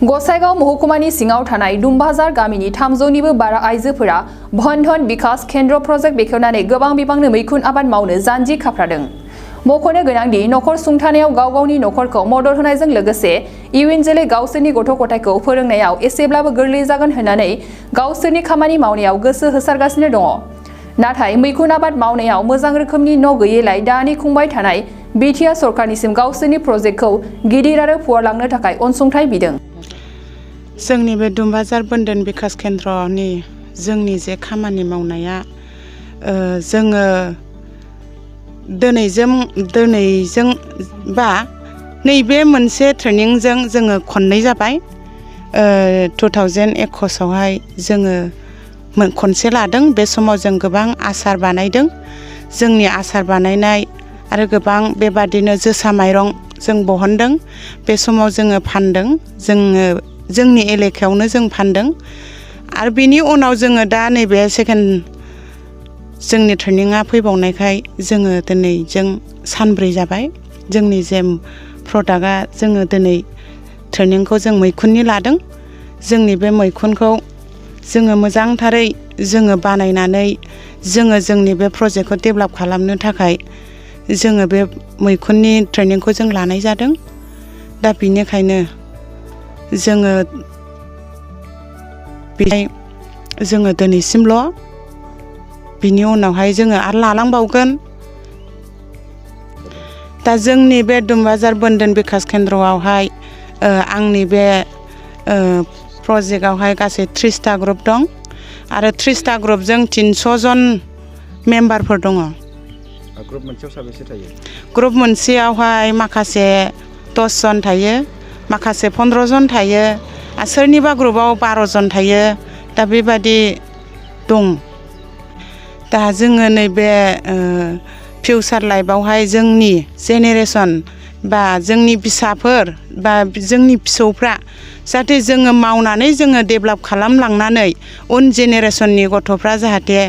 गसाइगाव महकुमानि सिङाव थानाय दुमबाजार गामिनि 300निबो बारा आइजोफोरा बन्धन विकास केन्द्र प्रजेक्ट बेखेवनानै गोबां बिबांनि मैखुन आबाद मावनो जानजि खाफ्रादों। मख'नो गोनांदि नखर सुंथानायाव गाव-गावनि नखरखौ मदद होनायजों लोगोसे इयुन जोलै गावसोरनि गथ' गथायखौ फोरोंनायाव एसेब्लाबो गोरलै जागोन होननानै गावसोरनि खामानि मावनायाव गोसो होसारगासिनो दङ। नाथाय मैखुन आबाद मावनायाव मोजां रोखोमनि न' गैयैलाय दानि खुंबाय थानाय बिटिआर सरकारनिसिम गावसोरनि प्रजेक्टखौ गिदिर आरो फुवारलांनो थाखाय अनसुंथाइ बिदों। जोंनि बे दुमबाजार बन्धन विकास केन्द्रनि जोंनि जे खामानि मावनाया जोङो दिनैजों बा नैबे मोनसे ट्रेनिंजों जोङो खननै जाबाय। 2021 आवहाय जोङो खनसे लादों। बे समाव जों गोबां आसार बानायदों। जोंनि आसार बानायनाय आरो गोबां बेबादिनो जोसा माइरं जों बहनदों। बे समाव जोङो फानदों। जोंनि एलेकायावनो जों फानदों। आरो बेनि उनाव जोङो दा नैबे सेकेन्ड जोंनि ट्रेनिंआ फैबावनायखाय जोङो दिनै जों सानब्रै जाबाय। जोंनि जे प्रडाक्टआ जोङो दिनै ट्रेनिंखौ जों मैखुननि लादों। जोंनि बे मैखुनखौ जोङो मोजांथारै जोङो बानायनानै जोङो जोंनि बे प्रजेक्टखौ डेभेलप खालामनो थाखाय जोङो बे मैखुननि ट्रेनिंखौ जों लानाय जादों। दा बेनिखायनो जोङो बेहाय जोङो दिनैसिमल' बिनि उनावहाय जोङो आरो लालांबावगोन। दा जोंनि बे दुमबाजार बन्धन विकास केन्द्रआवहाय आंनि बे प्रजेक्टआवहाय गासै 30टा ग्रुप दं आरो 30टा ग्रुपजों 300 जन मेम्बारफोर दङ। ग्रुप मोनसेयाव साबेसे थायो? ग्रुप मोनसेयावहाय माखासे 10 जन थायो, माखासे 15 जन थायो, सोरनिबा ग्रुपआव 12 जन थायो। दा बेबादि दं। दा जोङो नैबे फिउचार लाइफआवहाय जोंनि जेनेरेसन बा जोंनि फिसाफोर बा जोंनि फिसौफ्रा जाहाथे जोङो मावनानै जोङो डेभेलप खालामलांनानै उन जेनेरेसननि गथ'फ्रा जाहाथे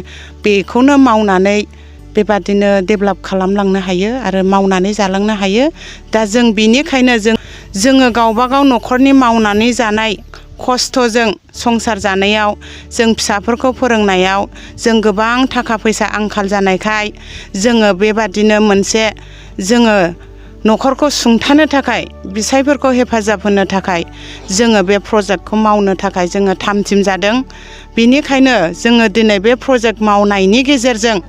बेखौनो मावनानै बेबादिनो डेभेलप खालामलांनो हायो आरो मावनानै जालांनो हायो। दा जों बेनिखायनो जोङो गावबागाव न'खरनि मावनानै जानाय खस्थ'जों संसार जानायाव जों फिसाफोरखौ फोरोंनायाव जों गोबां थाखा फैसा आंखाल जानायखाय जोङो बेबादिनो मोनसे जोङो न'खरखौ सुंथानो थाखाय बिसायफोरखौ हेफाजाब होनो थाखाय जोङो बे प्रजेक्टखौ मावनो थाखाय जोङो थाम-थिम जादों। बेनिखायनो जोङो दिनै बे प्रजेक्ट मावनायनि गेजेरजों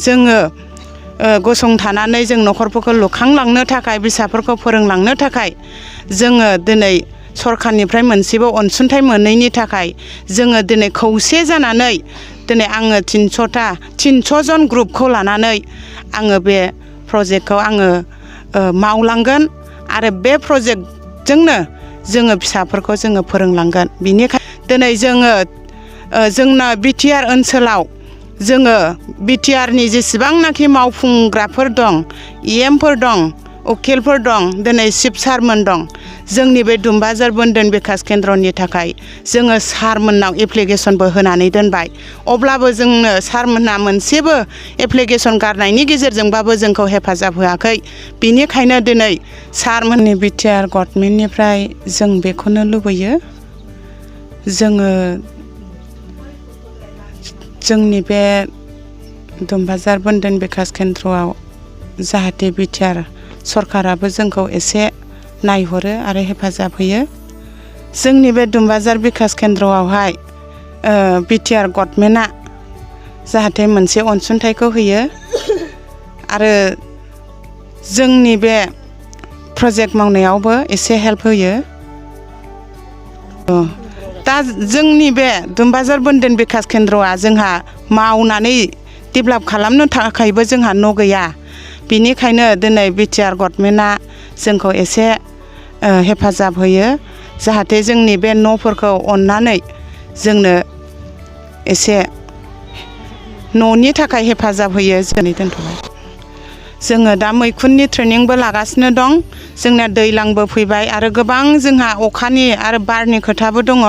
जोङो गसंथानानै जों न'खरफोरखौ लुखांलांनो थाखाय फिसाफोरखौ फोरोंलांनो थाखाय जोङो दिनै सरखारनिफ्राय मोनसेबो अनसुंथाइ मोनैनि थाखाय जोङो दिनै खौसे जानानै दिनै आङो 300 जन ग्रुपखौ लानानै आङो बे प्रजेक्टखौ आङो मावलांगोन आरो बे प्रजेक्टजोंनो जोङो फिसाफोरखौ जोङो फोरोंलांगोन। बिनिखायनो दिनै जोंना बिटिआर ओनसोलाव जोङो बिटिआरनि जेसेबांनाखि मावफुंग्राफोर दं, इएमफोर दं, उकिलफोर दं, दिनै चिफ सारमोन दं। जोंनि बे दुमबाजार बन्धन विकास केन्द्रनि थाखाय जोङो सारमोननाव एप्लिकेसनबो होनानै दोनबाय। अब्लाबो जोंनो सारमोनहा मोनसेबो एप्लिकेसन गारनायनि गेजेरजोंबाबो जोंखौ हेफाजाब होआखै। बिनिखायनो दिनै सारमोननि बिटिआर गभर्नमेन्टनिफ्राय जों बेखौनो लुबैयो। जोंनि बे दुमबाजार बन्धन विकास केन्द्रआव जाहाथे बिटिआर सरकाराबो जोंखौ एसे नायहरो आरो हेफाजाब होयो। जोंनि बे दुमबाजार विकास केन्द्रआवहाय बिटिआर गभर्नमेन्टआ जाहाथे मोनसे अनसुंथाइखौ होयो आरो जोंनि बे प्रजेक्ट मावनायावबो एसे हेल्प होयो। दा जोंनि बे दुमबाजार बन्धन विकास केन्द्रआ जोंहा मावनानै डेभेलप खालामनो थाखायबो जोंहा न' गैया। बिनिखायनो दिनै बिटिआर गभर्नमेन्टआ जोंखौ एसे हेफाजाब होयो जाहाथे जोंनि बे न'फोरखौ अननानै जोंनो एसे न'नि थाखाय हेफाजाब होयो। जोंनि दोनथ'बाय। जोङो दा मैखुननि ट्रेनिंबो लागासिनो दं। जोंना दैलांबो फैबाय आरो गोबां जोंहा अखानि आरो बारनि खोथाबो दङ।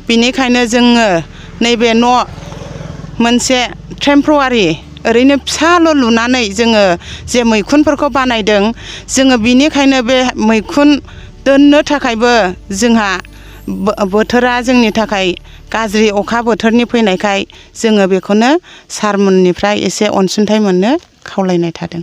बिनिखायनो जोङो नैबे न' मोनसे टेम्परारि ओरैनो फिसाल' लुनानै जोङो जे मैखुनफोरखौ बानायदों। जोङो बिनिखायनो बे मैखुन दोननो थाखायबो जोंहा बोथोरा जोंनि थाखाय गाज्रि अखा बोथोरनि फैनायखाय जोङो बेखौनो सारमोननिफ्राय एसे अनसुंथाइ मोननो खावलायनाय थादों।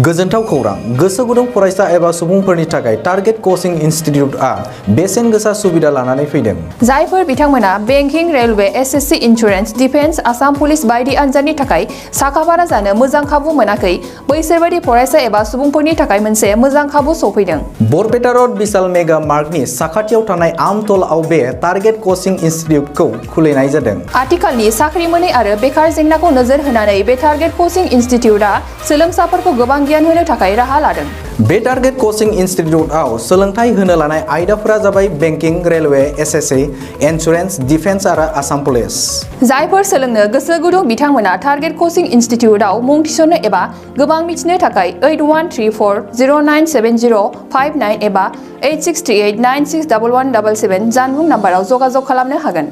गोजोनथाव खौरां गोसो गुदुं फरायसा एबा सुबुंफोरनि थाखाय टारगेट कचिं इनस्टिट्यूटआ बेसेन गोसा सुबिदा लानानै फैदों। जायफोर बिथांमोना banking, railway, SSC, insurance, defence, Assam police बायदि आनजादनि थाखाय साखाफारा जानो मोजां खाबु मोनाखै, बैसोर बायदि फरायसा एबा सुबुंफोरनि थाखाय मोनसे मोजां खाबु सफैदों। बरपेटा रोड विशाल मेगा मार्टनि साखाथियाव थानाय आमतलाव बे टारगेट कचिं इनस्टिट्यूटखौ खुलिनाय जादों। आथिखालनि साख्रि मोनै आरो बेकार जेंनाखौ नोजोर होनानै बे टारगेट कचिं इनस्टिट्यूटआ सोलोंसाफोरखौ गोबां गियान होनो थाखाय राहा लादों। बे टारगेट कचिं इनस्टिट्यूटआव सोलोंथाइ होनो लानाय आयदाफोरा जाबाय banking, railway, SSC, insurance, defence आरो आसाम पुलिस। जायफोर सोलोंनो गोसो गुदुं बिथांमोना टारगेट कचिं इनस्टिट्यूटआव मुं थिसननो एबा गोबां मिथिनो थाखाय 8134097059 एबा 8638961177 जानबुं नाम्बाराव जगाजग खालामनो हागोन।